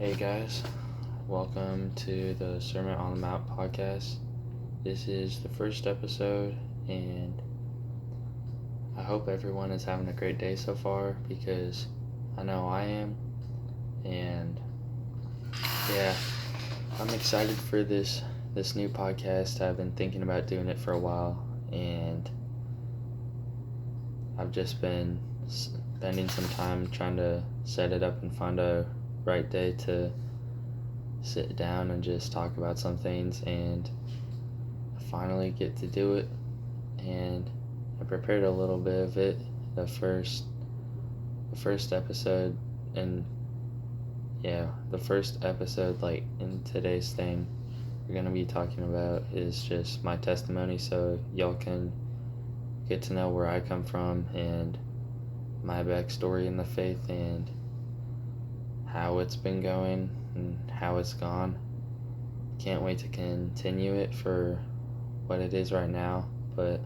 Hey guys, welcome to the Sermon on the Mount podcast. This is the first episode, and I hope everyone is having a great day so far because I know I am. And yeah, I'm excited for this new podcast. I've been thinking about doing it for a while, and I've just been spending some time trying to set it up and find a right day to sit down and just talk about some things, and I finally get to do it. And I prepared a little bit of it. The first episode, and the first episode, like in today's thing, we're gonna be talking about is just my testimony, so y'all can get to know where I come from and my backstory in the faith and how it's been going and how it's gone. Can't wait to continue it for what it is right now, but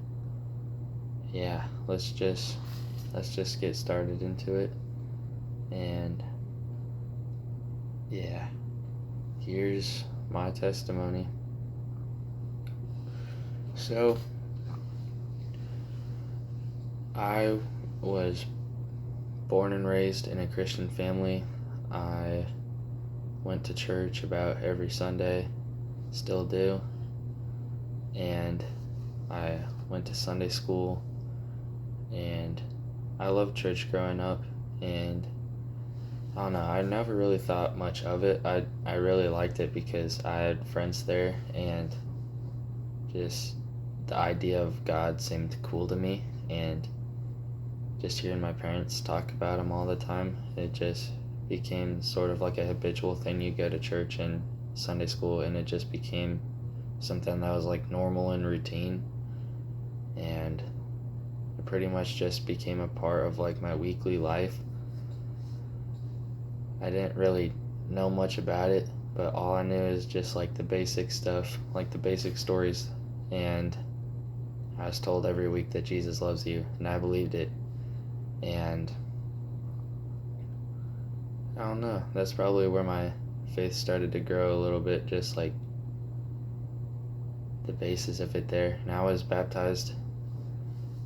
yeah, let's just get started into it. And yeah, here's my testimony. So I was born and raised in a Christian family. I went to church about every Sunday, still do, and I went to Sunday school, and I loved church growing up, and I don't know, I never really thought much of it. I really liked it because I had friends there, and just the idea of God seemed cool to me, and just hearing my parents talk about him all the time, it just became sort of like a habitual thing. You go to church and Sunday school, and it just became something that was like normal and routine, and it pretty much just became a part of like my weekly life. I didn't really know much about it, but all I knew is just like the basic stuff, like the basic stories, and I was told every week that Jesus loves you, and I believed it. And I don't know, that's probably where my faith started to grow a little bit, just like the basis of it there. And I was baptized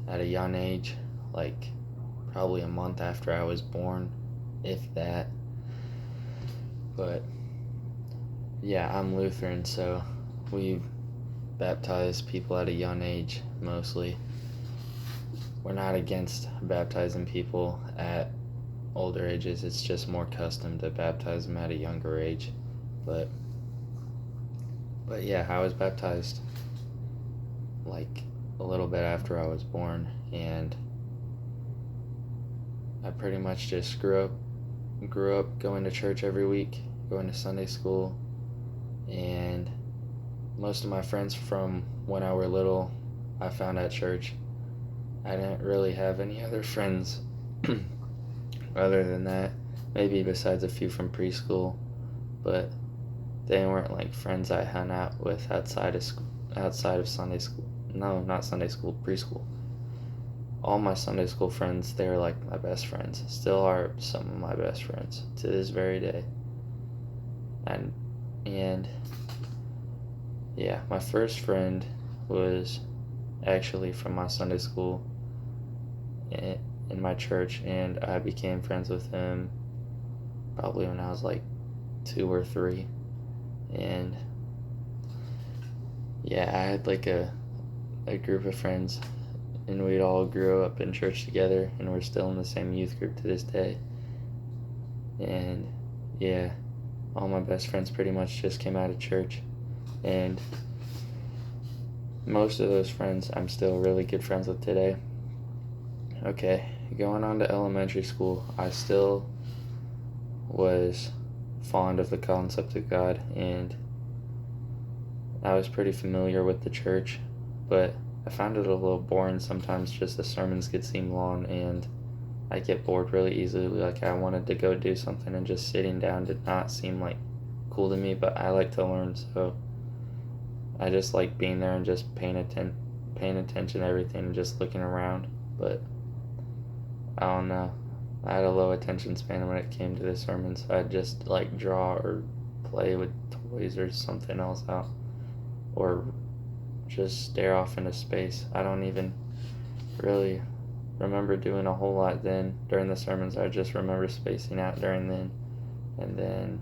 at a young age, like probably a month after I was born, if that. But yeah, I'm Lutheran, so we baptize people at a young age mostly. We're not against baptizing people at older ages, it's just more custom to baptize them at a younger age. But yeah, I was baptized like a little bit after I was born, and I pretty much just grew up going to church every week, going to Sunday school, and most of my friends from when I were little I found at church. I didn't really have any other friends other than that, maybe besides a few from preschool, but they weren't like friends I hung out with outside of Sunday school. No, not Sunday school, preschool. All my Sunday school friends, they were like my best friends. Still are some of my best friends to this very day. And yeah, my first friend was actually from my Sunday school in my church, and I became friends with him probably when I was like 2 or 3. And yeah, I had like a group of friends, and we'd all grew up in church together, and we're still in the same youth group to this day. And yeah, all my best friends pretty much just came out of church, and most of those friends I'm still really good friends with today. Okay, going on to elementary school, I still was fond of the concept of God, and I was pretty familiar with the church, but I found it a little boring sometimes. Just the sermons could seem long, and I get bored really easily. Like, I wanted to go do something, and just sitting down did not seem like cool to me, but I like to learn, so I just like being there and just paying attention to everything and just looking around. But I don't know, I had a low attention span when it came to the sermons. I'd just like draw or play with toys or something else out, or just stare off into space. I don't even really remember doing a whole lot then during the sermons. I just remember spacing out during then, and then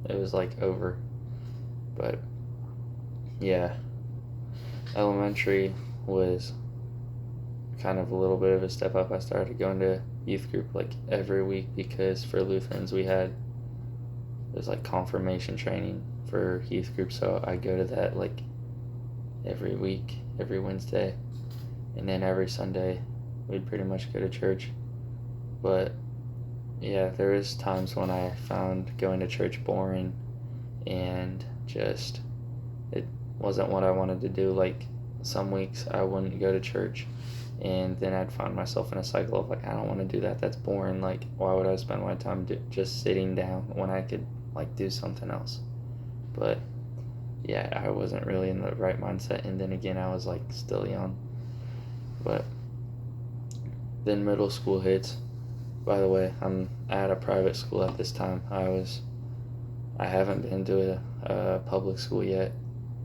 it was like over. But yeah, elementary was kind of a little bit of a step up. I started going to youth group like every week because for Lutherans it was like confirmation training for youth group, so I go to that like every week, every Wednesday, and then every Sunday we'd pretty much go to church. But yeah, there was times when I found going to church boring and just it wasn't what I wanted to do. Like some weeks I wouldn't go to church, and then I'd find myself in a cycle of like, I don't want to do that. That's boring. Like, why would I spend my time just sitting down when I could like do something else? But yeah, I wasn't really in the right mindset, and then again, I was like still young. But then middle school hits. By the way, I'm at a private school at this time. I haven't been to a public school yet.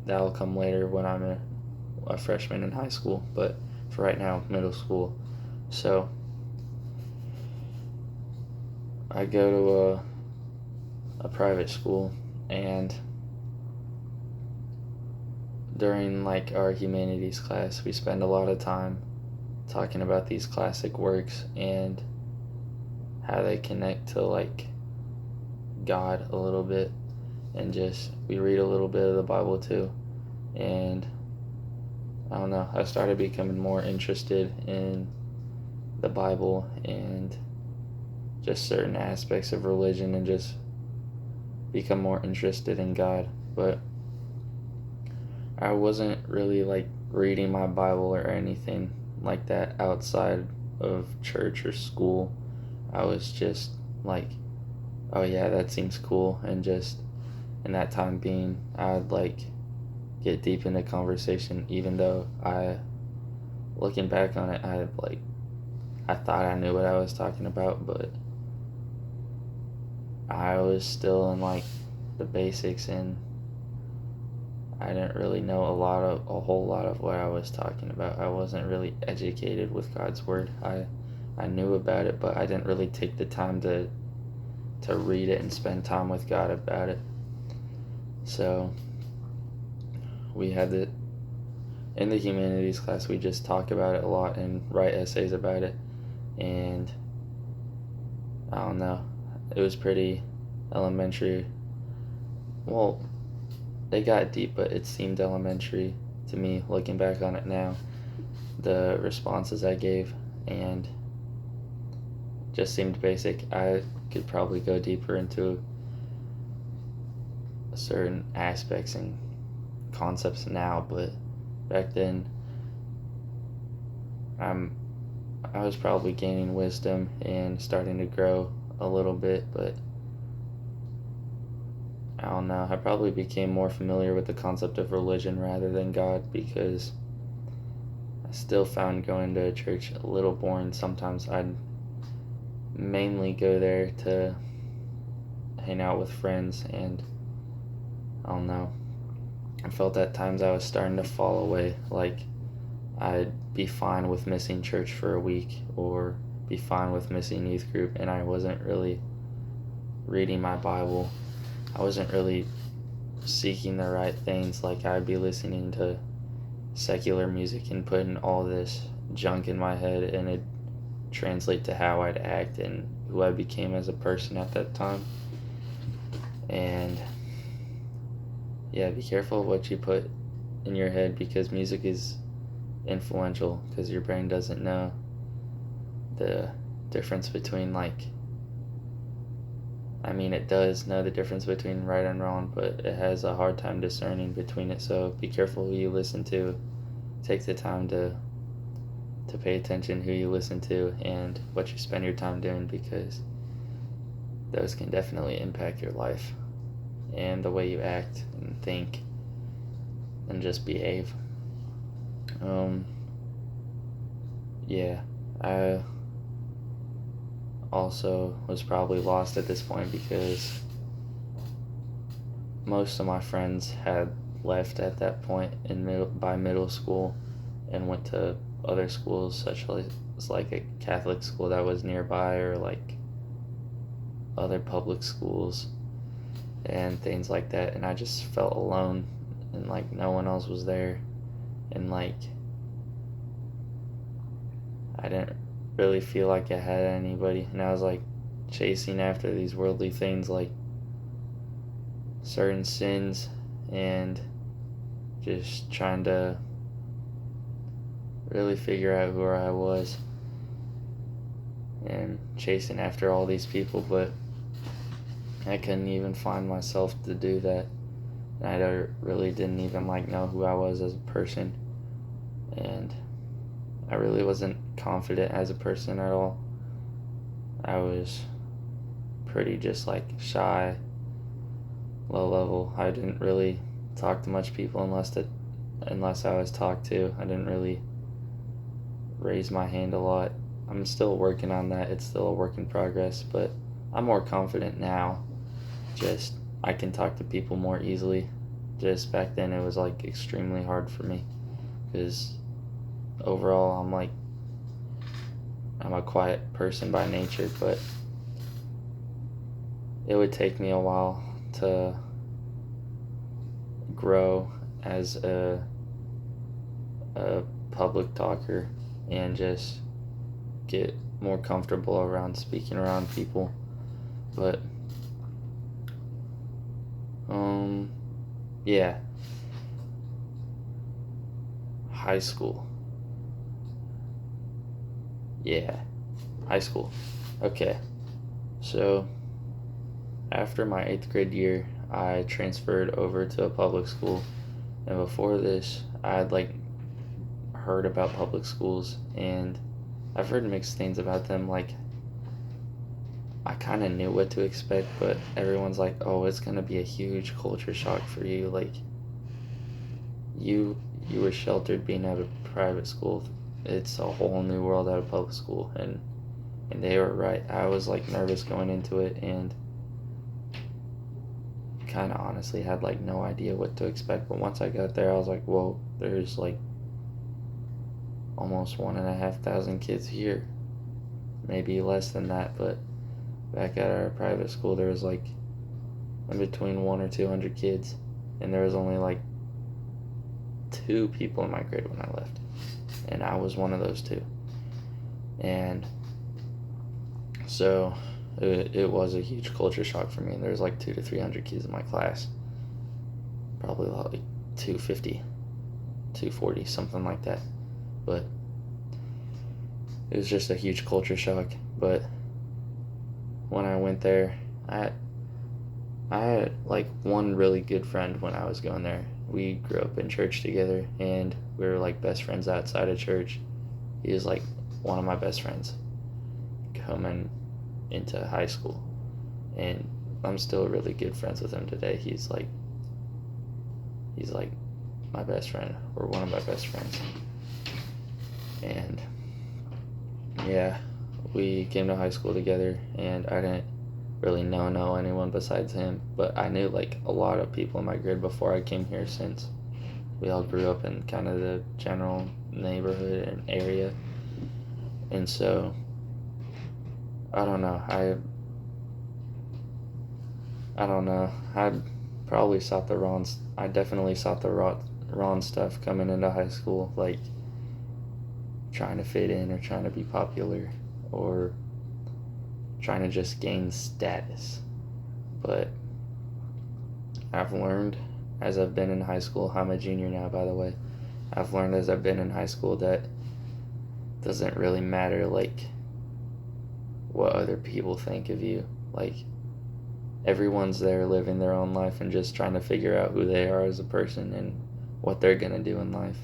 That'll come later when I'm a freshman in high school, but for right now, middle school. So I go to a private school, and during like our humanities class, we spend a lot of time talking about these classic works and how they connect to like God a little bit, and just we read a little bit of the Bible too. And I don't know, I started becoming more interested in the Bible and just certain aspects of religion, and just become more interested in God. But I wasn't really like reading my Bible or anything like that outside of church or school. I was just like, oh yeah, that seems cool, and just in that time being, I'd like get deep into conversation, even though looking back on it, I thought I knew what I was talking about, but I was still in like the basics, and I didn't really know a whole lot of what I was talking about. I wasn't really educated with God's word. I knew about it, but I didn't really take the time to read it and spend time with God about it. So we had in the humanities class, we just talk about it a lot and write essays about it. And I don't know, it was pretty elementary. Well, it got deep, but it seemed elementary to me looking back on it now. The responses I gave, and just seemed basic. I could probably go deeper into certain aspects and concepts now, but back then I was probably gaining wisdom and starting to grow a little bit, but I don't know, I probably became more familiar with the concept of religion rather than God, because I still found going to church a little boring. Sometimes I'd mainly go there to hang out with friends, and I don't know, I felt at times I was starting to fall away. Like I'd be fine with missing church for a week, or be fine with missing youth group, and I wasn't really reading my Bible. I wasn't really seeking the right things. Like I'd be listening to secular music and putting all this junk in my head, and it'd translate to how I'd act and who I became as a person at that time. And yeah, be careful of what you put in your head, because music is influential, because your brain doesn't know the difference between it does know the difference between right and wrong, but it has a hard time discerning between it. So be careful who you listen to. Take the time to pay attention who you listen to and what you spend your time doing, because those can definitely impact your life and the way you act and think and just behave. Yeah, also was probably lost at this point because most of my friends had left at that point by middle school and went to other schools such as like a Catholic school that was nearby or like other public schools and things like that, and I just felt alone and like no one else was there, and like I didn't really feel like I had anybody, and I was like chasing after these worldly things like certain sins and just trying to really figure out who I was and chasing after all these people, but I couldn't even find myself to do that. And I really didn't even like know who I was as a person, and I really wasn't confident as a person at all. I was pretty just like shy, low level. I didn't really talk to much people unless I was talked to. I didn't really raise my hand a lot. I'm still working on that. It's still a work in progress, but I'm more confident now. Just I can talk to people more easily. Just back then it was like extremely hard for me because overall I'm a quiet person by nature, but it would take me a while to grow as a public talker and just get more comfortable around speaking around people. But yeah, high school. Yeah, high school. Okay, so after my 8th grade year, I transferred over to a public school, and before this, I had like heard about public schools, and I've heard mixed things about them. Like, I kind of knew what to expect, but everyone's like, "Oh, it's gonna be a huge culture shock for you." Like, you were sheltered being out of private school. It's a whole new world out of public school, and they were right. I was like nervous going into it, and kind of honestly had like no idea what to expect. But once I got there, I was like, "Whoa, there's like almost 1,500 kids here, maybe less than that." But back at our private school, there was like in between 1 or 200 kids, and there was only like 2 people in my grade when I left, and I was one of those 2. And so it was a huge culture shock for me, and there was like 200 to 300 kids in my class, probably like 250, 240, something like that. But it was just a huge culture shock. But when I went there, I had like one really good friend when I was going there. We grew up in church together, and we were like best friends outside of church. He was like one of my best friends coming into high school, and I'm still really good friends with him today. He's like my best friend, or one of my best friends. And yeah, we came to high school together, and I didn't really know anyone besides him, but I knew like a lot of people in my grade before I came here, since we all grew up in kind of the general neighborhood and area. And so I don't know, I probably sought the wrong I definitely sought the wrong stuff coming into high school, like trying to fit in or trying to be popular or trying to just gain status. But I've learned as I've been in high school, I'm a junior now, by the way. I've learned as I've been in high school that it doesn't really matter like what other people think of you. Like, everyone's there living their own life and just trying to figure out who they are as a person and what they're gonna do in life.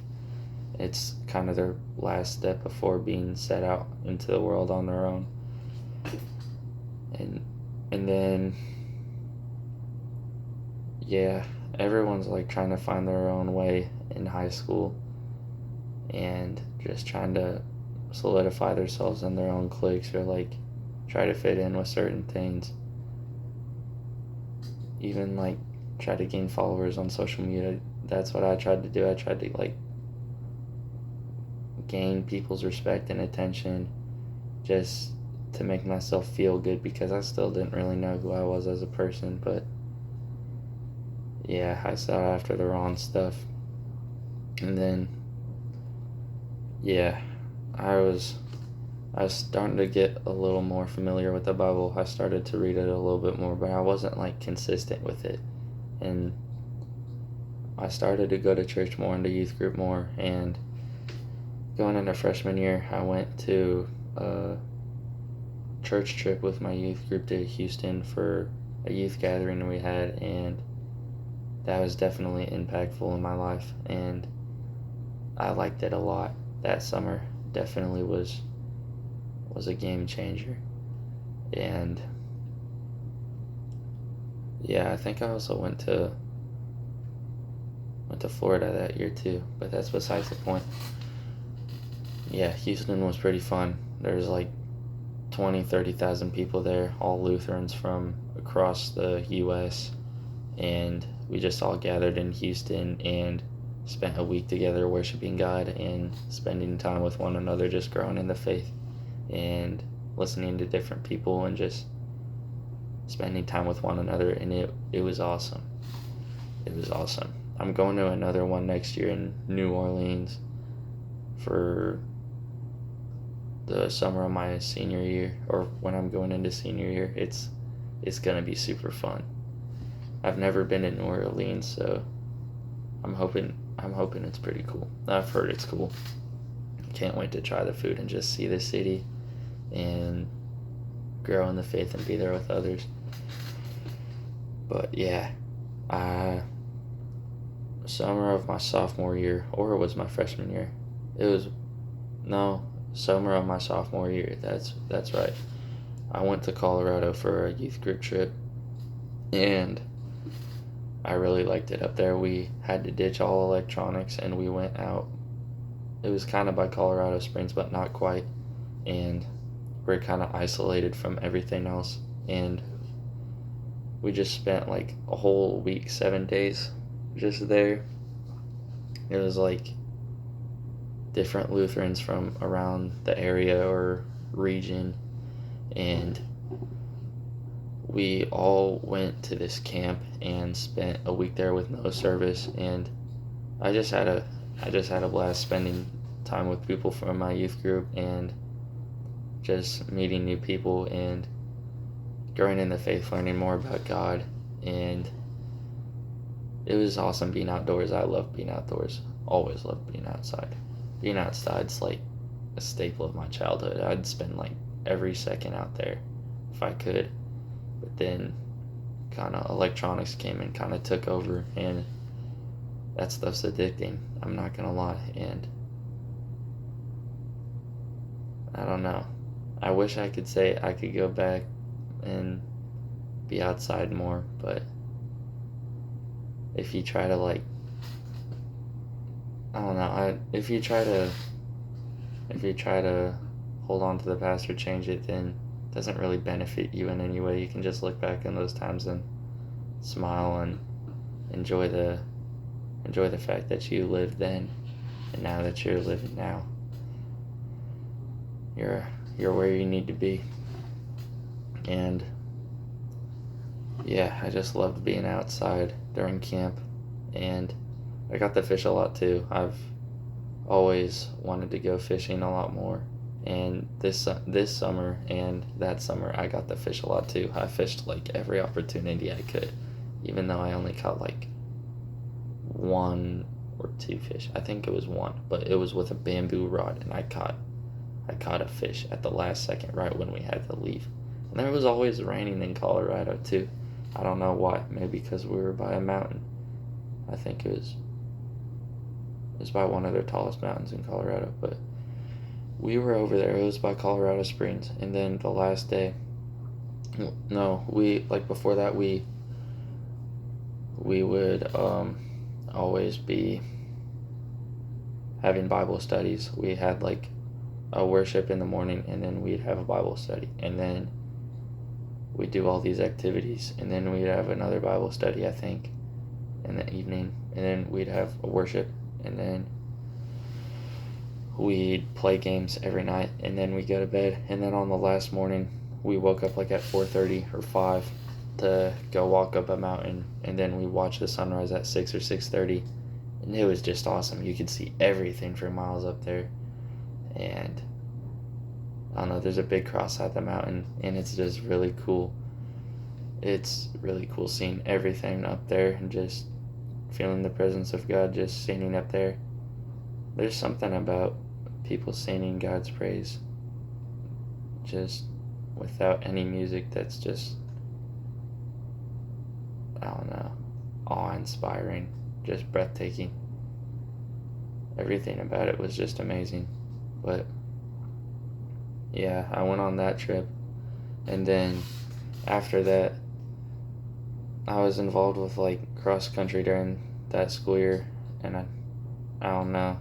It's kind of their last step before being set out into the world on their own. And then yeah, everyone's like trying to find their own way in high school and just trying to solidify themselves in their own cliques, or like try to fit in with certain things. Even like try to gain followers on social media. That's what I tried to do. I tried to like gain people's respect and attention just to make myself feel good, because I still didn't really know who I was as a person. But yeah, I sought after the wrong stuff. And then yeah, I was starting to get a little more familiar with the Bible. I started to read it a little bit more, but I wasn't like consistent with it. And I started to go to church more and to youth group more. And going into freshman year, I went to a church trip with my youth group to Houston for a youth gathering we had, and that was definitely impactful in my life, and I liked it a lot. That summer definitely was a game changer. And yeah, I think I also went to Florida that year too, but that's besides the point. Yeah, Houston was pretty fun. There's like 20-30,000 people there, all Lutherans from across the US, and we just all gathered in Houston and spent a week together worshiping God and spending time with one another, just growing in the faith and listening to different people and just spending time with one another. And it was awesome. It was awesome. I'm going to another one next year in New Orleans for the summer of my senior year, or when I'm going into senior year. It's gonna be super fun. I've never been to New Orleans, so I'm hoping it's pretty cool. I've heard it's cool. Can't wait to try the food and just see the city and grow in the faith and be there with others. But yeah, summer of my sophomore year, or it was my freshman year. Summer of my sophomore year. That's right. I went to Colorado for a youth group trip, and I really liked it up there. We had to ditch all electronics, and we went out. It was kind of by Colorado Springs, but not quite. And we're kind of isolated from everything else. And we just spent like a whole week, 7 days, just there. It was like different Lutherans from around the area or region, and we all went to this camp and spent a week there with no service. And I just had a blast spending time with people from my youth group and just meeting new people and growing in the faith, learning more about God. And it was awesome being outdoors. I love being outdoors. Always loved being outside. Being outside's like a staple of my childhood. I'd spend like every second out there if I could. But then kind of electronics came and kind of took over, and that stuff's addicting. I'm not going to lie. And I don't know. I wish I could say I could go back and be outside more, but if you try to like, I don't know, if you try to hold on to the past or change it, then it doesn't really benefit you in any way. You can just look back on those times and smile and enjoy the fact that you lived then, and now that you're living now, you're where you need to be. And yeah, I just loved being outside during camp, and I got to fish a lot too. I've always wanted to go fishing a lot more, and this summer and that summer I got to fish a lot too. I fished like every opportunity I could, even though I only caught like 1 or 2 fish. I think it was 1, but it was with a bamboo rod, and I caught a fish at the last second right when we had to leave. And it was always raining in Colorado too. I don't know why. Maybe because we were by a mountain. I think it was by one of their tallest mountains in Colorado. But we were over there. It was by Colorado Springs. And then the last day, before that, we would always be having Bible studies. We had like a worship in the morning, and then we'd have a Bible study. And then we'd do all these activities, and then we'd have another Bible study, I think, in the evening, and then we'd have a worship, and then we'd play games every night, and then we'd go to bed. And then on the last morning, we woke up like at 4:30 or 5 to go walk up a mountain, and then we watched the sunrise at 6 or 6:30, and it was just awesome. You could see everything for miles up there, and I don't know, there's a big cross at the mountain, and it's just really cool. It's really cool seeing everything up there and just feeling the presence of God just singing up there. There's something about people singing God's praise just without any music that's just, I don't know, awe-inspiring, just breathtaking. Everything about it was just amazing. But yeah, I went on that trip, and then after that I was involved with like cross country during that school year, and I don't know,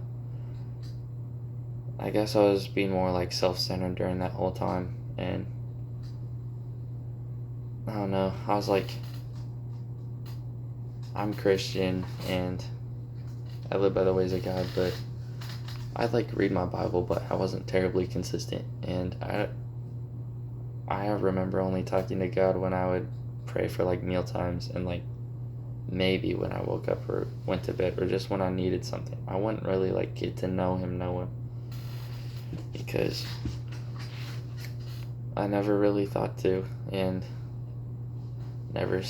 I guess I was being more like self-centered during that whole time, and I don't know, I was like, I'm Christian and I live by the ways of God, but I'd like read my Bible, but I wasn't terribly consistent, and I remember only talking to God when I would pray for like meal times, and like maybe when I woke up or went to bed, or just when I needed something. I wouldn't really like get to know him, because I never really thought to, and never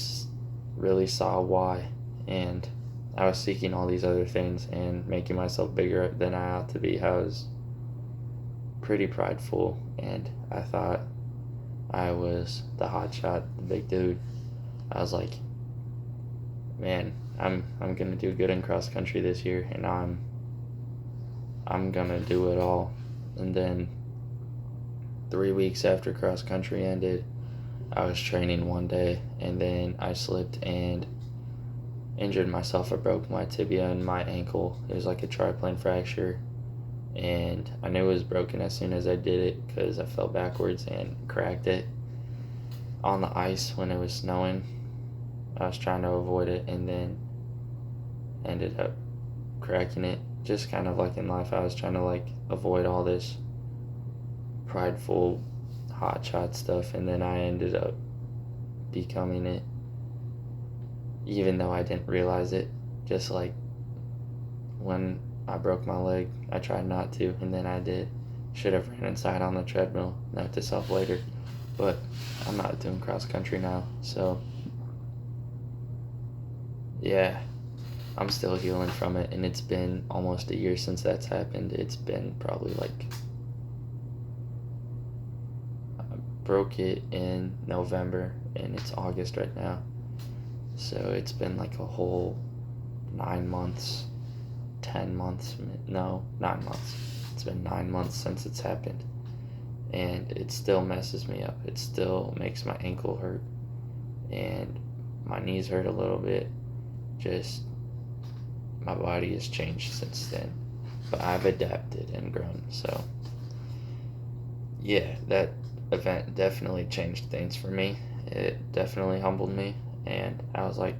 really saw why, and I was seeking all these other things and making myself bigger than I ought to be. I was pretty prideful, and I thought I was the hot shot, the big dude. I was like, man, I'm gonna do good in cross country this year, and I'm gonna do it all. And then 3 weeks after cross country ended, I was training one day, and then I slipped and injured myself. I broke my tibia and my ankle. It was like a triplane fracture, and I knew it was broken as soon as I did it because I fell backwards and cracked it on the ice when it was snowing. I was trying to avoid it, and then ended up cracking it. Just kind of like in life, I was trying to like avoid all this prideful hotshot stuff, and then I ended up becoming it, even though I didn't realize it. Just like when I broke my leg, I tried not to, and then I did. Should have ran inside on the treadmill. Note to self later. But I'm not doing cross country now, so yeah, I'm still healing from it, and it's been almost a year since that's happened. It's been probably like, I broke it in November, and it's August right now. So it's been like a whole 9 months, 10 months, no, 9 months. It's been 9 months since it's happened, and it still messes me up. It still makes my ankle hurt, and my knees hurt a little bit. Just, my body has changed since then, but I've adapted and grown. So yeah, that event definitely changed things for me. It definitely humbled me, and I was like,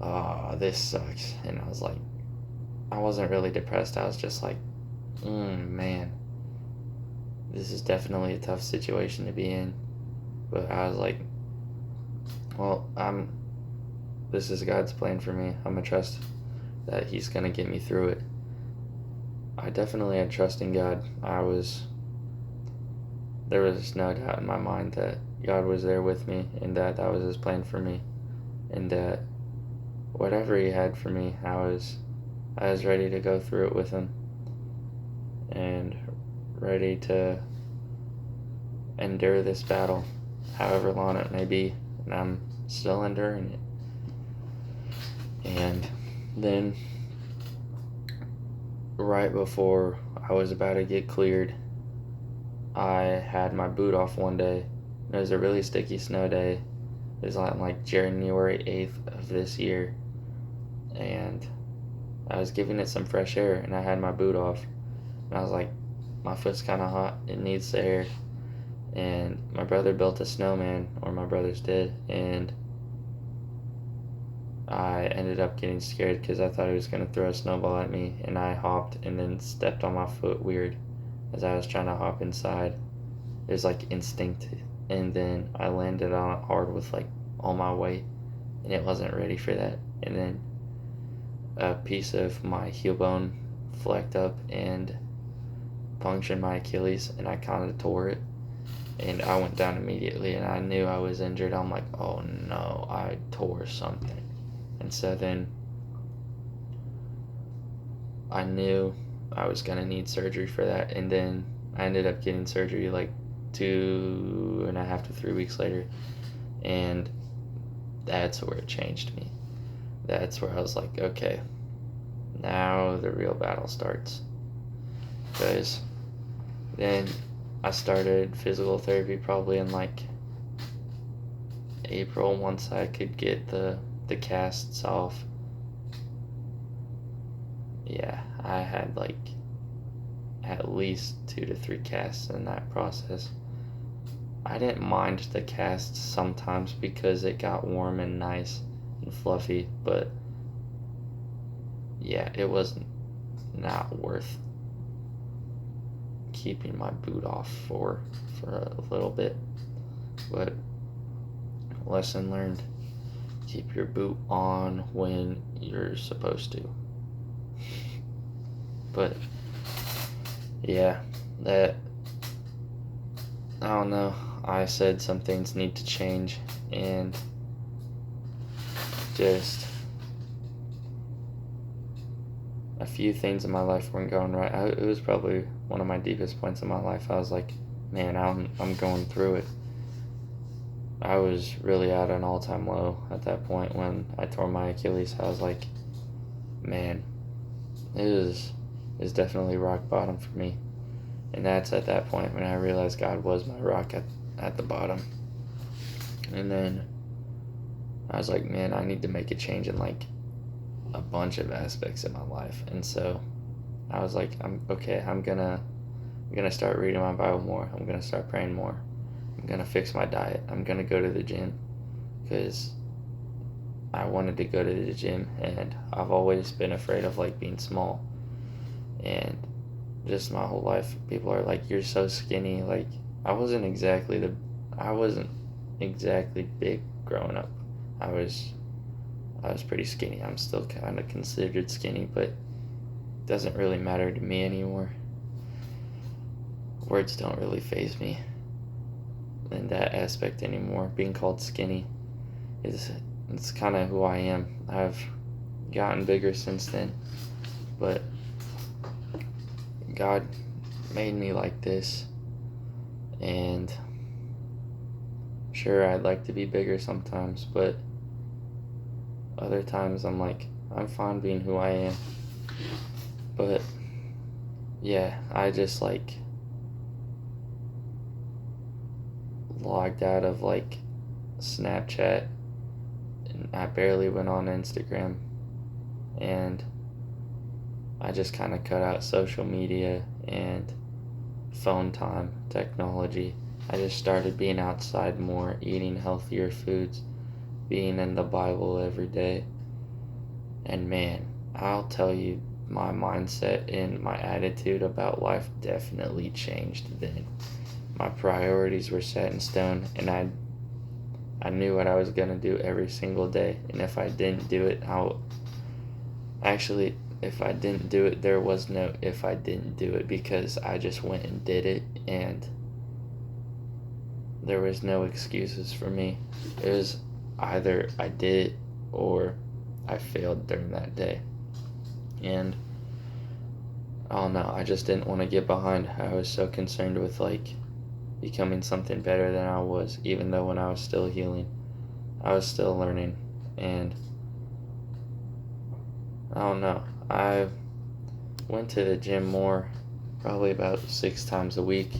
oh, this sucks. And I was like, I wasn't really depressed. I was just like, man, this is definitely a tough situation to be in. But I was like, well, this is God's plan for me. I'm gonna trust that he's gonna get me through it. I definitely had trust in God. There was no doubt in my mind that God was there with me, and that was his plan for me, and that whatever he had for me, I was ready to go through it with him, and ready to endure this battle, however long it may be, and I'm still enduring it. And then right before I was about to get cleared, I had my boot off one day. It was a really sticky snow day. It was on like January 8th of this year, and I was giving it some fresh air, and I had my boot off, and I was like, my foot's kind of hot, it needs the air. and my brother built a snowman, or my brothers did, and I ended up getting scared because I thought he was going to throw a snowball at me, and I hopped and then stepped on my foot weird as I was trying to hop inside. It was like instinct, and then I landed on it hard with like all my weight, and it wasn't ready for that. And then a piece of my heel bone flecked up and punctured my Achilles, and I kind of tore it. And I went down immediately, and I knew I was injured. I'm like, oh no, I tore something. And so then I knew I was going to need surgery for that. And then I ended up getting surgery like 2.5 to 3 weeks later. And that's where it changed me. That's where I was like, okay, now the real battle starts. Because then I started physical therapy probably in like April, once I could get the casts off. Yeah, I had like at least 2 to 3 casts in that process. I didn't mind the casts sometimes because it got warm and nice and fluffy, but yeah, it was not worth keeping my boot off for a little bit. But lesson learned: keep your boot on when you're supposed to. But yeah, that, I don't know, I said some things need to change, and just a few things in my life weren't going right. It was probably one of my deepest points in my life. I was like, man, I'm going through it. I was really at an all-time low at that point when I tore my Achilles. I was like, man, it is definitely rock bottom for me. And that's at that point when I realized God was my rock at the bottom. And then I was like, man, I need to make a change in like a bunch of aspects of my life. And so I was like, I'm gonna start reading my Bible more. I'm gonna start praying more. I'm gonna fix my diet. I'm gonna go to the gym, because I wanted to go to the gym, and I've always been afraid of like being small. And just my whole life, people are like, you're so skinny. Like, I wasn't exactly big growing up. I was pretty skinny. I'm still kind of considered skinny, but it doesn't really matter to me anymore. Words don't really faze me in that aspect anymore. Being called skinny it's kind of who I am. I've gotten bigger since then, but God made me like this, and sure, I'd like to be bigger sometimes, but other times I'm like, I'm fine being who I am. But yeah, I just like logged out of like Snapchat, and I barely went on Instagram, and I just kind of cut out social media and phone time, technology. I just started being outside more, eating healthier foods, being in the Bible every day. And man, I'll tell you, my mindset and my attitude about life definitely changed then. My priorities were set in stone, and I knew what I was going to do every single day. And if I didn't do it, if I didn't do it, there was no if I didn't do it, because I just went and did it, and there was no excuses for me. It was either I did it or I failed during that day. And I don't know, I just didn't want to get behind. I was so concerned with like becoming something better than I was, even though when I was still healing, I was still learning. And I don't know, I went to the gym more, probably about 6 times a week,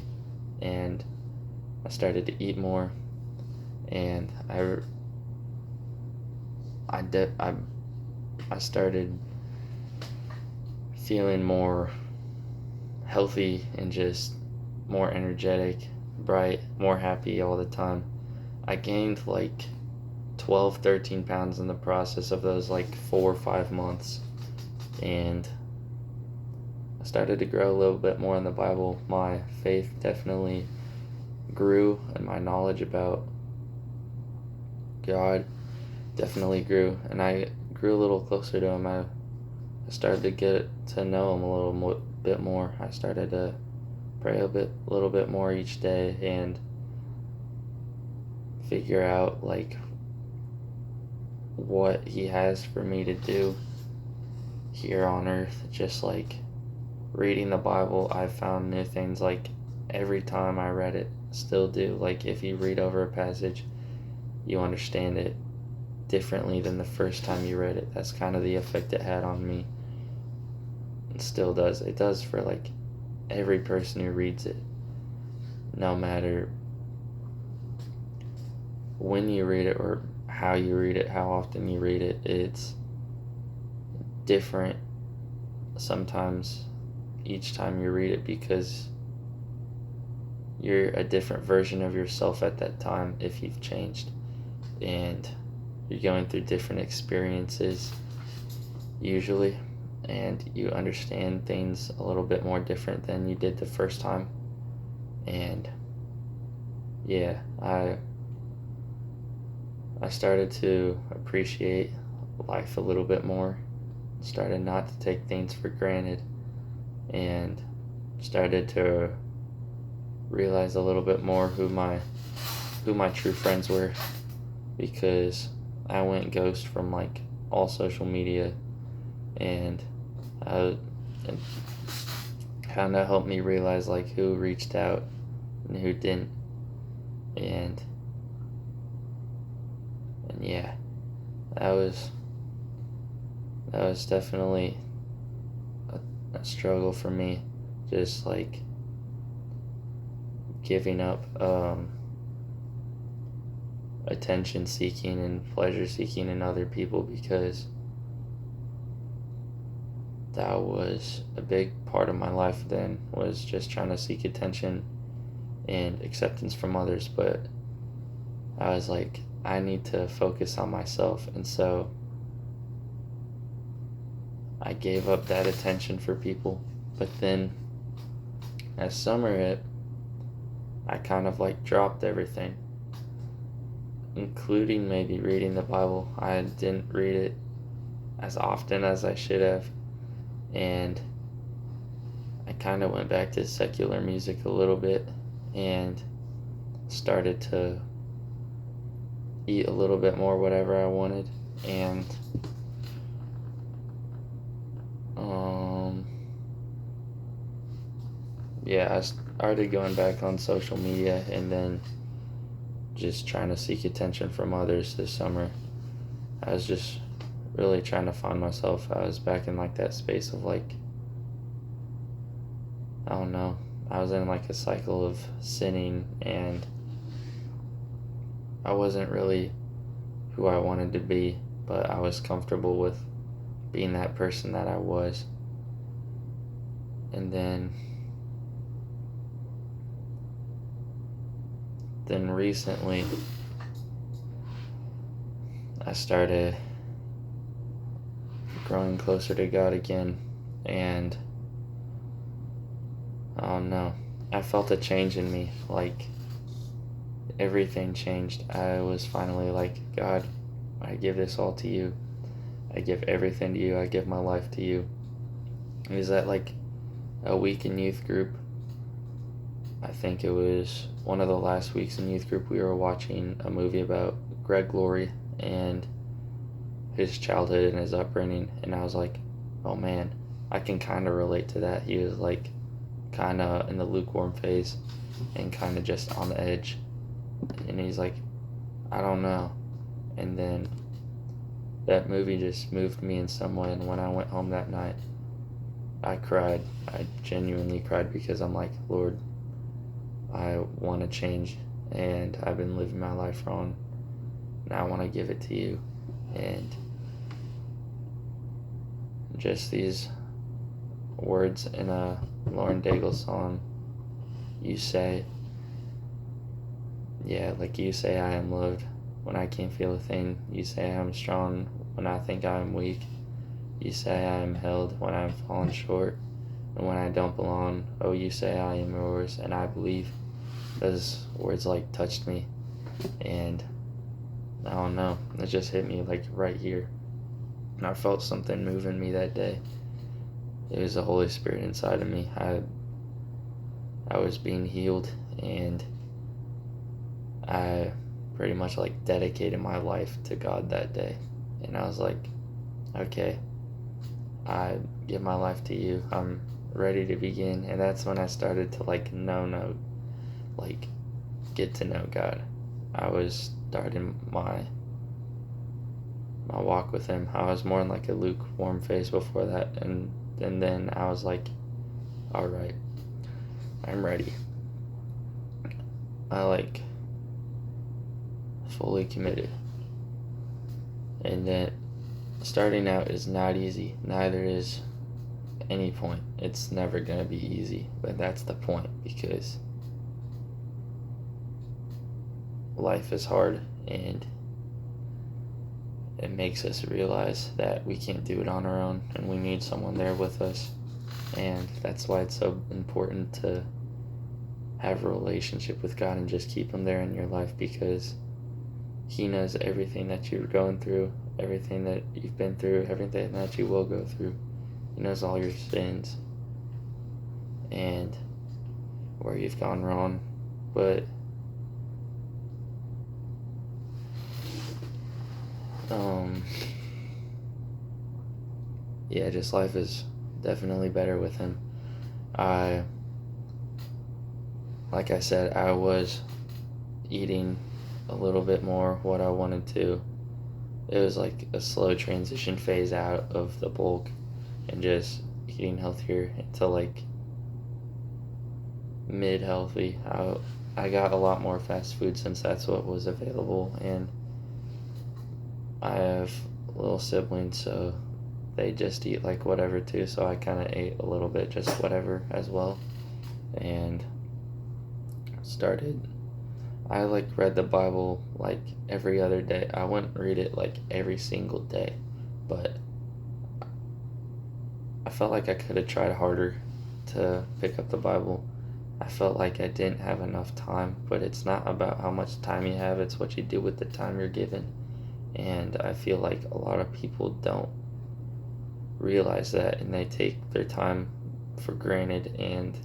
and I started to eat more, and I started feeling more healthy and just more energetic. bright, more happy all the time. I gained like 12, 13 pounds in the process of those like 4 or 5 months. And I started to grow a little bit more in the Bible. My faith definitely grew, and my knowledge about God definitely grew. And I grew a little closer to Him. I started to get to know Him a little bit more. I started to pray a little bit more each day and figure out like what He has for me to do here on earth. Just like reading the Bible, I found new things like every time I read it, still do. Like if you read over a passage, you understand it differently than the first time you read it. That's kind of the effect it had on me. It still does. It does for like every person who reads it. No matter when you read it or how you read it, how often you read it, it's different sometimes each time you read it because you're a different version of yourself at that time if you've changed, and you're going through different experiences usually, and you understand things a little bit more different than you did the first time. And yeah, I started to appreciate life a little bit more, started not to take things for granted, and started to realize a little bit more who my true friends were, because I went ghost from like all social media, and it kind of helped me realize like who reached out and who didn't, and yeah, that was definitely a struggle for me, just like giving up attention seeking and pleasure seeking in other people, because that was a big part of my life then, was just trying to seek attention and acceptance from others. But I was like, I need to focus on myself, and so I gave up that attention for people. But then as summer hit, I kind of like dropped everything, including maybe reading the Bible. I didn't read it as often as I should have, and I kind of went back to secular music a little bit and started to eat a little bit more whatever I wanted, and yeah, I started going back on social media and then just trying to seek attention from others this summer. I was just really trying to find myself. I was back in like that space of like, I don't know, I was in like a cycle of sinning, and I wasn't really who I wanted to be, but I was comfortable with being that person that I was. And then recently I started growing closer to God again, and I don't know, I felt a change in me. Like everything changed. I was finally like, God, I give this all to you. I give everything to you. I give my life to you. It was at like a week in youth group. I think it was one of the last weeks in youth group. We were watching a movie about Greg Laurie and his childhood and his upbringing, and I was like, oh man, I can kind of relate to that. He was like kind of in the lukewarm phase and kind of just on the edge, and he's like, I don't know. And then that movie just moved me in some way, and when I went home that night, I cried. I genuinely cried, because I'm like, Lord, I want to change, and I've been living my life wrong. Now I want to give it to you. And just these words in a Lauren Daigle song, You Say, Yeah, like you say I am loved when I can't feel a thing. You say I am strong when I think I am weak. You say I am held when I am fallen short and when I don't belong. Oh, you say I am yours, and I believe. Those words like touched me, and I don't know, it just hit me like right here. And I felt something moving me that day. It was the Holy Spirit inside of me. I was being healed, and I pretty much like dedicated my life to God that day. And I was like, okay, I give my life to you. I'm ready to begin. And that's when I started to like like get to know God. I was starting my walk with him. I was more in like a lukewarm phase before that, and then I was like, all right, I'm ready. I like fully committed. And then starting out is not easy. Neither is any point. It's never going to be easy, but that's the point, because life is hard, and it makes us realize that we can't do it on our own, and we need someone there with us. And that's why it's so important to have a relationship with God and just keep him there in your life, because he knows everything that you're going through, everything that you've been through, everything that you will go through. He knows all your sins and where you've gone wrong. But yeah, just life is definitely better with him. Like I said, I was eating a little bit more what I wanted to. It was like a slow transition phase out of the bulk and just eating healthier to like mid-healthy. I got a lot more fast food since that's what was available, and I have little siblings, so they just eat like whatever too, so I kind of ate a little bit just whatever as well. And I like read the Bible like every other day. I wouldn't read it like every single day, but I felt like I could have tried harder to pick up the Bible. I felt like I didn't have enough time, but it's not about how much time you have, it's what you do with the time you're given. And I feel like a lot of people don't realize that, and they take their time for granted, and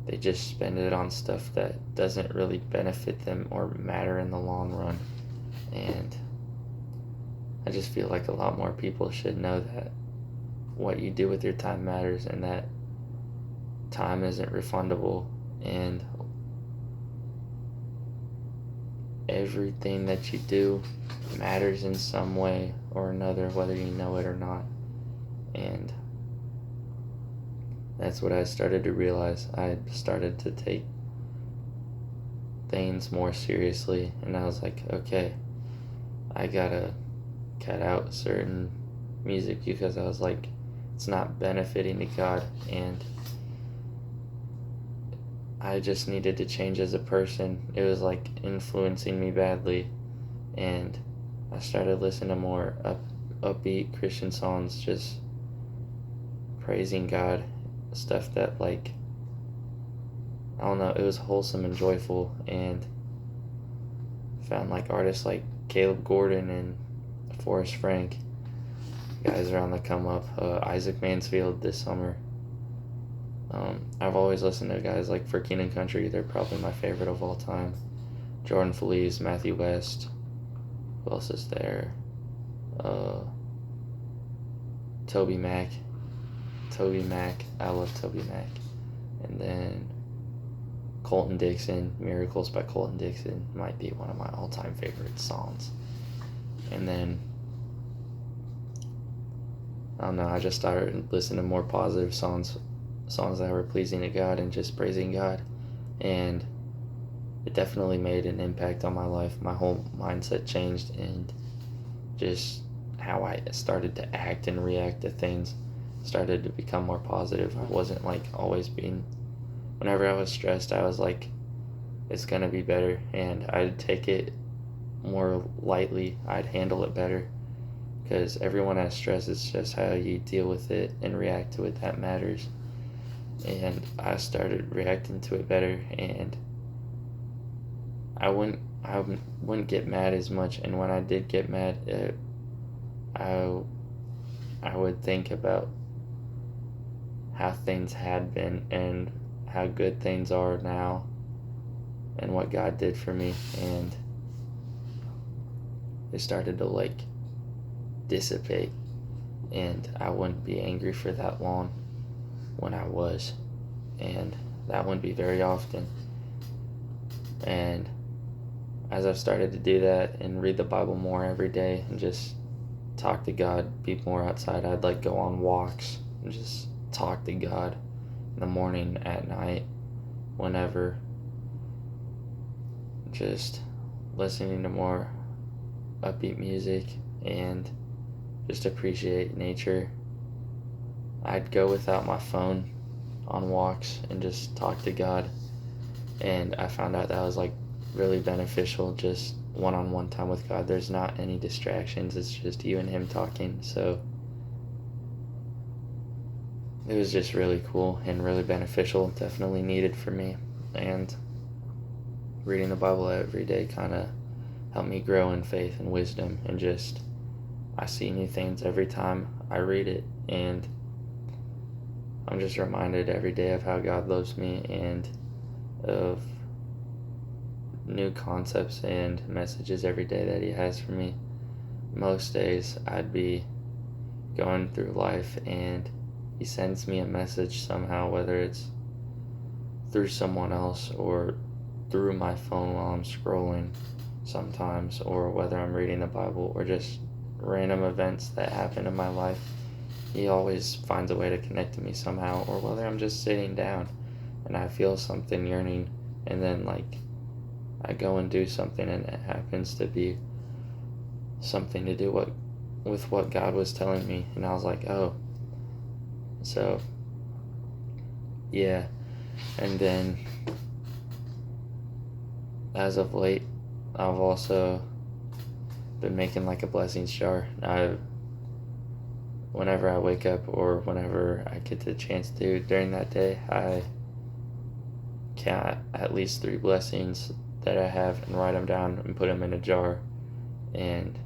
they just spend it on stuff that doesn't really benefit them or matter in the long run. And I just feel like a lot more people should know that what you do with your time matters, and that time isn't refundable, and everything that you do matters in some way or another, whether you know it or not. And that's what I started to realize. I started to take things more seriously, and I was like, okay, I gotta cut out certain music, because I was like, it's not benefiting to God, and I just needed to change as a person. It was like influencing me badly, and I started listening to more upbeat Christian songs, just praising God, stuff that like, I don't know, it was wholesome and joyful, and found like artists like Caleb Gordon and Forrest Frank. Guys are on the come up. Isaac Mansfield this summer. I've always listened to guys like For King and Country. They're probably my favorite of all time. Jordan Feliz, Matthew West. Who else is there? Toby Mac. I love Toby Mac. And then Colton Dixon. Miracles by Colton Dixon might be one of my all-time favorite songs. And then I don't know, I just started listening to more positive songs that were pleasing to God and just praising God. And it definitely made an impact on my life. My whole mindset changed, and just how I started to act and react to things started to become more positive. I wasn't like always whenever I was stressed, I was like it's gonna be better, and I'd take it more lightly. I'd handle it better, because everyone has stress. It's just how you deal with it and react to it that matters. And I started reacting to it better, and I wouldn't get mad as much. And when I did get mad, I I would think about how things had been and how good things are now and what God did for me, and it started to like dissipate, and I wouldn't be angry for that long when I was, and that wouldn't be very often. And as I've started to do that and read the Bible more every day and just talk to God, be more outside, I'd like go on walks and just talk to God in the morning, at night, whenever, just listening to more upbeat music and just appreciate nature. I'd go without my phone on walks and just talk to God, and I found out that was like really beneficial, just one-on-one time with God. There's not any distractions, it's just you and him talking. So it was just really cool and really beneficial, definitely needed for me. And reading the Bible every day kind of helped me grow in faith and wisdom, and just I see new things every time I read it, and I'm just reminded every day of how God loves me and of new concepts and messages every day that he has for me. Most days I'd be going through life and he sends me a message somehow, whether it's through someone else or through my phone while I'm scrolling sometimes, or whether I'm reading the Bible or just random events that happen in my life. He always finds a way to connect to me somehow, or whether I'm just sitting down and I feel something yearning, and then like I go and do something and it happens to be something to do with what God was telling me, and I was like, oh. So yeah. And then as of late, I've also been making like a blessings jar. Whenever I wake up or whenever I get the chance to during that day, I count at least 3 blessings that I have and write them down and put them in a jar. And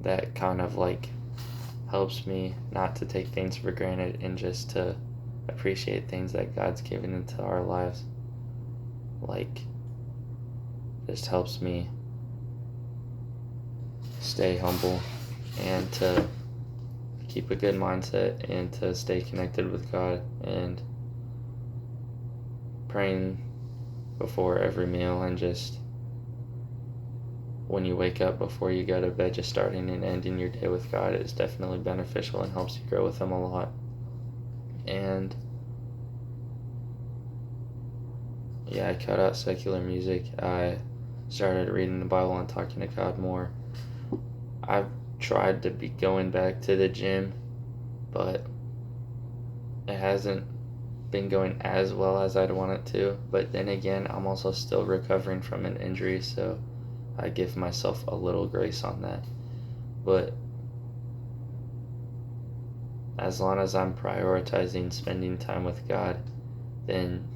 that kind of like helps me not to take things for granted and just to appreciate things that God's given into our lives. Like, just helps me stay humble and to keep a good mindset and to stay connected with God, and praying before every meal, and just when you wake up before you go to bed, just starting and ending your day with God is definitely beneficial and helps you grow with him a lot. And yeah, I cut out secular music. I started reading the Bible and talking to God more. I've tried to be going back to the gym, but it hasn't been going as well as I'd want it to. But then again, I'm also still recovering from an injury, so I give myself a little grace on that. But as long as I'm prioritizing spending time with God, then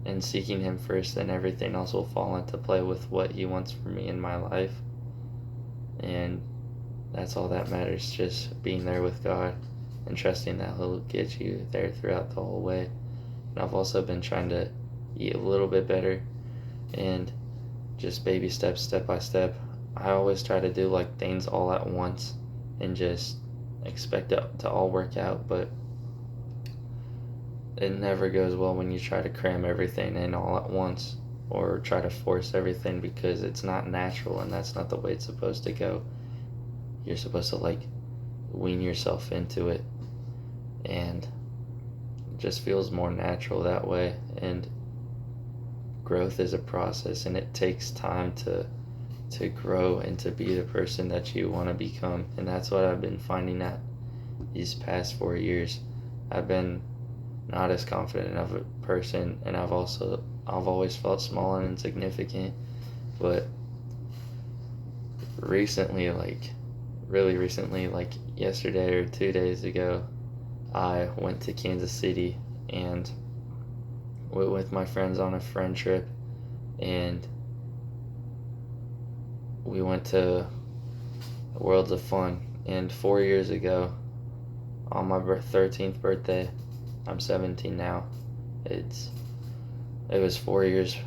and seeking him first, then everything else will fall into play with what he wants for me in my life. And that's all that matters, just being there with God and trusting that he'll get you there throughout the whole way. And I've also been trying to eat a little bit better, and just baby steps, step by step. I always try to do like things all at once and just expect it to all work out, but it never goes well when you try to cram everything in all at once or try to force everything, because it's not natural and that's not the way it's supposed to go. You're supposed to like wean yourself into it, and it just feels more natural that way. And growth is a process, and it takes time to grow and to be the person that you want to become. And that's what I've been finding out these past 4 years. I've been not as confident of a person, and I've also I've always felt small and insignificant, but recently, like really recently, like yesterday or 2 days ago, I went to Kansas City and went with my friends on a friend trip, and we went to Worlds of Fun. And 4 years ago, on my 13th birthday, I'm 17 now. It was 4 years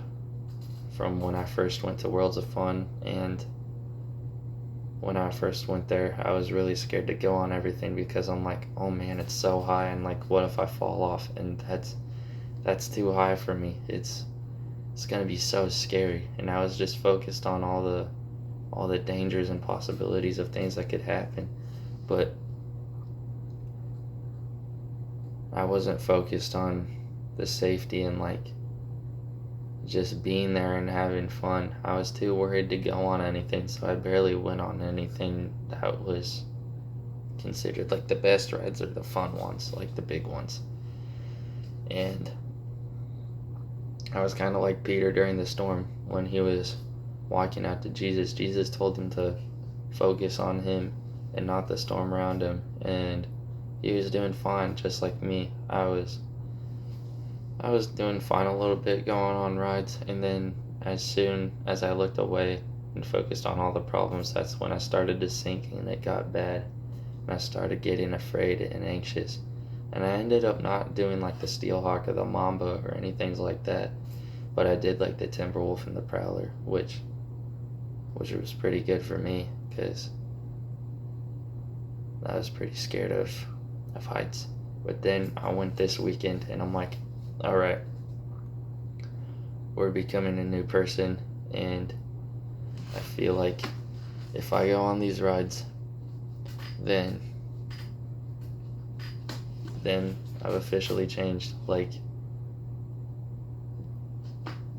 from when I first went to Worlds of Fun, and when I first went there, I was really scared to go on everything because I'm like, oh man, it's so high, and like, what if I fall off? And that's too high for me. It's gonna be so scary. And I was just focused on all the dangers and possibilities of things that could happen, but I wasn't focused on the safety and like just being there and having fun. I was too worried to go on anything, so I barely went on anything that was considered like the best rides or the fun ones, like the big ones. And I was kind of like Peter during the storm when he was walking out to Jesus. Jesus told him to focus on him and not the storm around him, and he was doing fine, just like me. I was doing fine a little bit going on rides, and then as soon as I looked away and focused on all the problems, that's when I started to sink and it got bad. And I started getting afraid and anxious. And I ended up not doing like the Steelhawk or the Mamba or anything like that, but I did like the Timberwolf and the Prowler, which was pretty good for me because I was pretty scared of heights. But then I went this weekend and I'm like, all right, we're becoming a new person, and I feel like if I go on these rides, then I've officially changed. Like,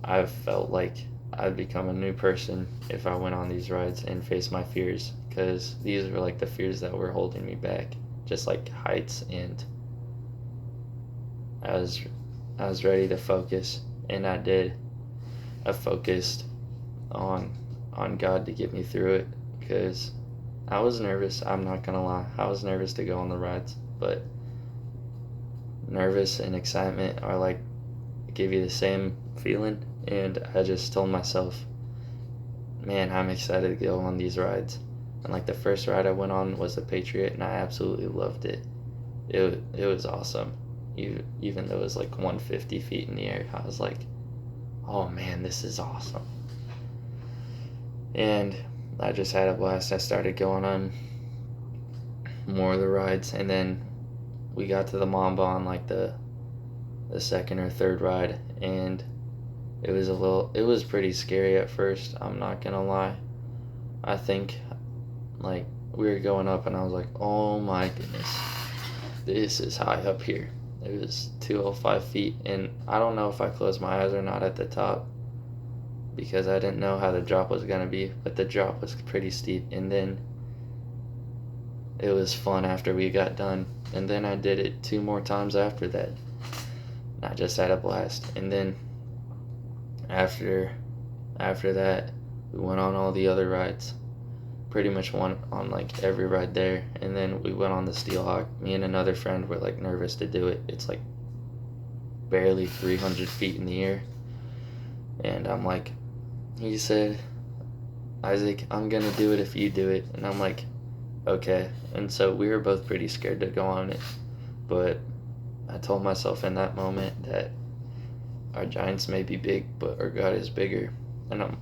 I've felt like I'd become a new person if I went on these rides and faced my fears, because these were like the fears that were holding me back, just like heights. And I was ready to focus, and I did. I focused on God to get me through it, because I was nervous. I'm not gonna lie, I was nervous to go on the rides, but nervous and excitement are like give you the same feeling. And I just told myself, man, I'm excited to go on these rides. And like the first ride I went on was the Patriot, and I absolutely loved it. It was awesome. Even though it was like 150 feet in the air, I was like, oh man, this is awesome. And I just had a blast. I started going on more of the rides, and then we got to the Mamba on like the second or third ride, and it was pretty scary at first, I'm not gonna lie. I think like we were going up and I was like, oh my goodness, this is high up here. It was 205 feet, and I don't know if I closed my eyes or not at the top because I didn't know how the drop was gonna be, but the drop was pretty steep, and then it was fun after we got done. And then I did it 2 more times after that. I just had a blast. And then after that, we went on all the other rides. Pretty much went on like every ride there. And then we went on the Steelhawk. Me and another friend were like nervous to do it. It's like barely 300 feet in the air. And I'm like, he said, Isaac, I'm gonna do it if you do it. And I'm like, okay. And so we were both pretty scared to go on it. But I told myself in that moment that our giants may be big, but our God is bigger. And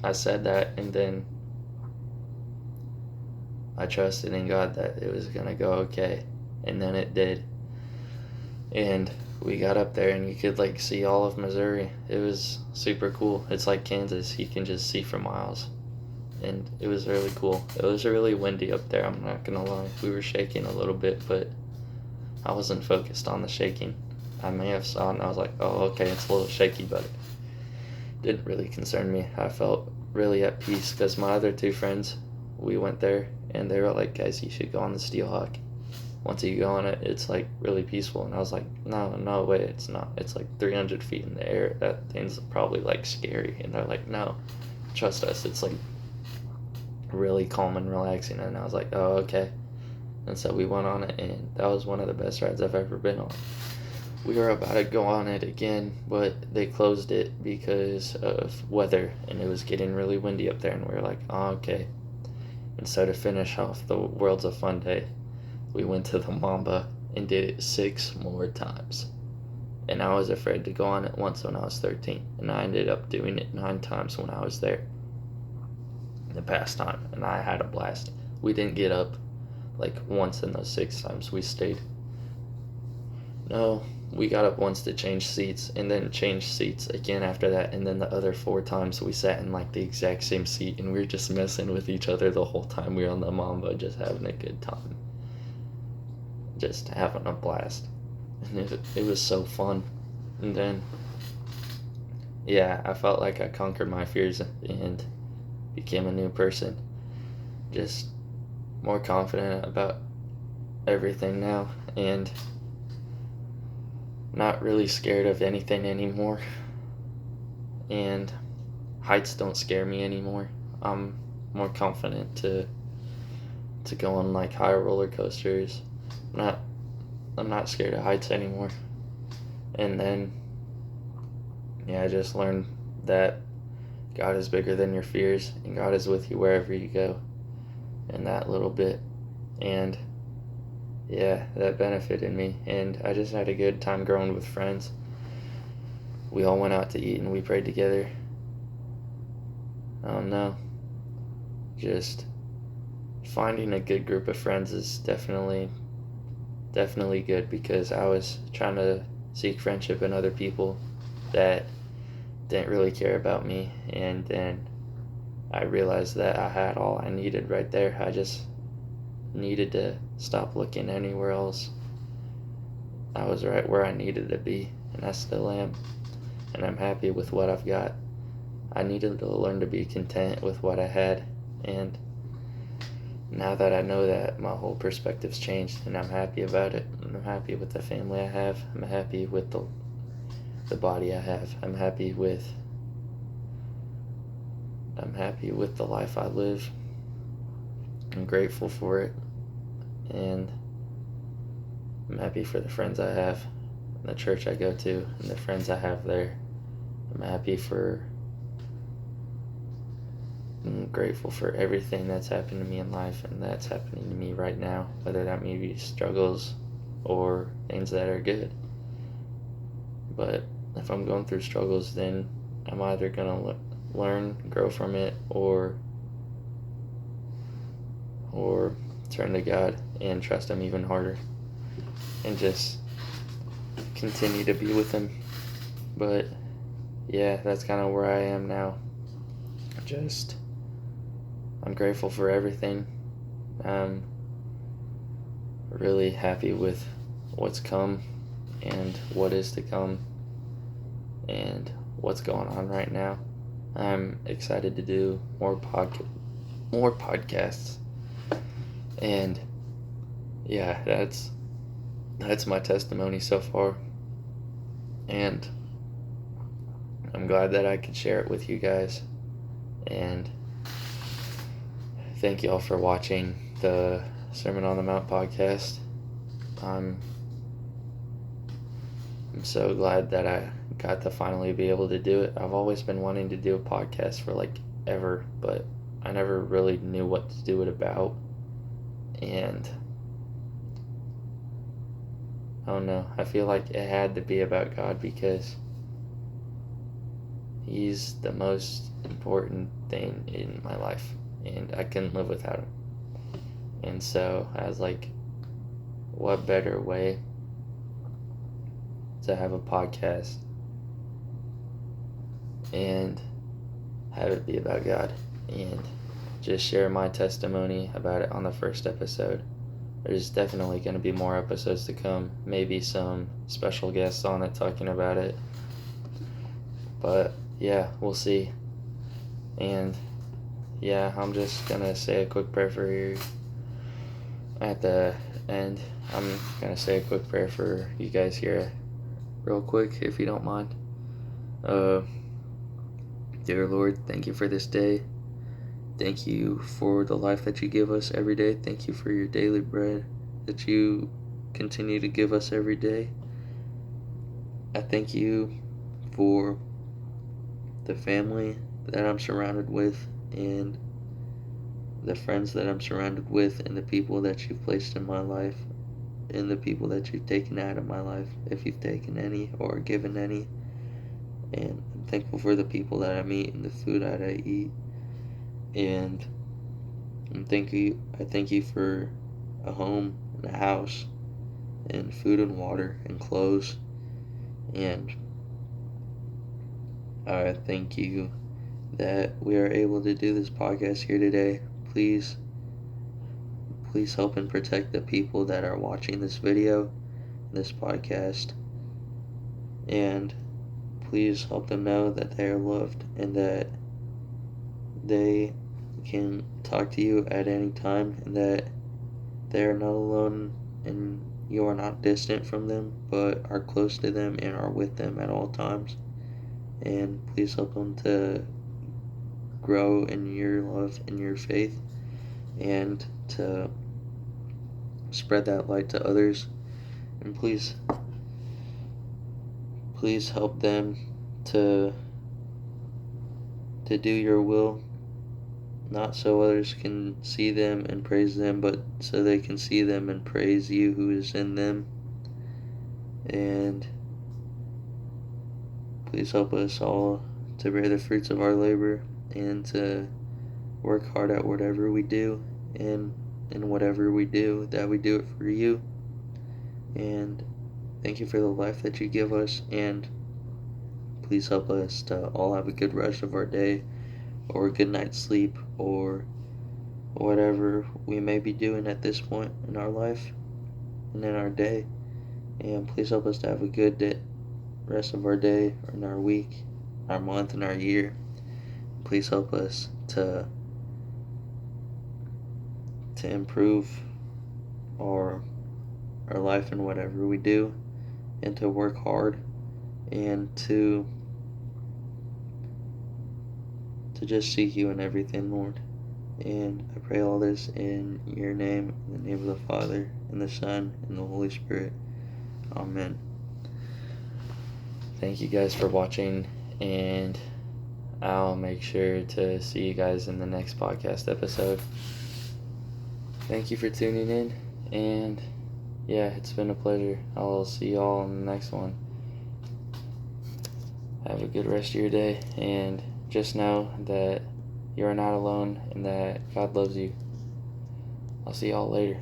I said that, and then I trusted in God that it was gonna go okay. And then it did. And we got up there and you could like see all of Missouri. It was super cool. It's like Kansas. You can just see for miles. And it was really cool. It was really windy up there, I'm not gonna lie. We were shaking a little bit, but I wasn't focused on the shaking. I may have saw it and I was like, oh, okay, it's a little shaky, but it didn't really concern me. I felt really at peace because my other 2 friends, we went there and they were like, guys, you should go on the Steelhawk. once you go on it, it's like really peaceful. And I was like, no way, it's not. It's like 300 feet in the air. That thing's probably like scary. And they're like, no, trust us. It's like really calm and relaxing. And I was like, oh, okay. And so we went on it, and that was one of the best rides I've ever been on. We were about to go on it again, but they closed it because of weather, and it was getting really windy up there, and we were like, oh, okay. And so to finish off the Worlds of Fun Day, we went to the Mamba and did it 6 more times. And I was afraid to go on it once when I was 13, and I ended up doing it 9 times when I was there the past time, and I had a blast. We didn't get up like once in those 6 times we stayed. No, we got up once to change seats, and then changed seats again after that, and then the other 4 times we sat in like the exact same seat, and we were just messing with each other the whole time we were on the Mamba, just having a good time, just having a blast. And it was so fun. And then yeah, I felt like I conquered my fears and became a new person, just more confident about everything now, and not really scared of anything anymore. And heights don't scare me anymore. I'm more confident to go on like higher roller coasters. I'm not scared of heights anymore. And then I just learned that God is bigger than your fears, and God is with you wherever you go. And that little bit, and that benefited me, and I just had a good time growing with friends. We all went out to eat and we prayed together. I don't know, just finding a good group of friends is definitely good, because I was trying to seek friendship in other people that didn't really care about me, and then I realized that I had all I needed right there. I just needed to stop looking anywhere else. I was right where I needed to be, and I still am, and I'm happy with what I've got. I needed to learn to be content with what I had, and now that I know that, my whole perspective's changed, and I'm happy about it. I'm happy with the family I have. I'm happy with the body I have. I'm happy with the life I live. I'm grateful for it, and I'm happy for the friends I have, and the church I go to, and the friends I have there. I'm grateful for everything that's happened to me in life, and that's happening to me right now, whether that may be struggles or things that are good. But if I'm going through struggles, then I'm either going to learn, grow from it, or turn to God and trust Him even harder, and just continue to be with Him. But that's kind of where I am now. I'm grateful for everything. I'm really happy with what's come and what is to come and what's going on right now. I'm excited to do more podcasts. And that's my testimony so far. And I'm glad that I could share it with you guys. And thank you all for watching the Sermon on the Mount podcast. I'm so glad that I got to finally be able to do it. I've always been wanting to do a podcast for like ever, but I never really knew what to do it about. And I don't know, I feel like it had to be about God, because He's the most important thing in my life, and I couldn't live without Him. And so I was like, what better way to have a podcast and have it be about God, and just share my testimony about it on the first episode. There's definitely going to be more episodes to come, maybe some special guests on it talking about it, but we'll see. And I'm just going to say a quick prayer for you at the And I'm going to say a quick prayer for you guys here real quick, if you don't mind. Dear Lord, thank you for this day. Thank you for the life that you give us every day. Thank you for your daily bread that you continue to give us every day. I thank you for the family that I'm surrounded with, and the friends that I'm surrounded with, and the people that you've placed in my life, and the people that you've taken out of my life, if you've taken any or given any. And I'm thankful for the people that I meet and the food that I eat. And I thank you for a home and a house and food and water and clothes. And I thank you that we are able to do this podcast here today. Please help and protect the people that are watching this video, this podcast, and please help them know that they are loved and that they can talk to you at any time, and that they are not alone and you are not distant from them, but are close to them and are with them at all times. And please help them to grow in your love and your faith, and to spread that light to others. And please help them to do your will, not so others can see them and praise them, but so they can see them and praise you who is in them. And please help us all to bear the fruits of our labor and to work hard at whatever we do, and in whatever we do, that we do it for you. And thank you for the life that you give us, and please help us to all have a good rest of our day, or a good night's sleep, or whatever we may be doing at this point in our life and in our day. And please help us to have a good rest of our day, or in our week, our month, and our year. Please help us to improve our life in whatever we do, and to work hard, and to just seek you in everything, Lord. And I pray all this in your name, in the name of the Father, and the Son, and the Holy Spirit. Amen. Thank you guys for watching, and I'll make sure to see you guys in the next podcast episode. Thank you for tuning in, and yeah, it's been a pleasure. I'll see y'all in the next one. Have a good rest of your day, and just know that you are not alone and that God loves you. I'll see y'all later.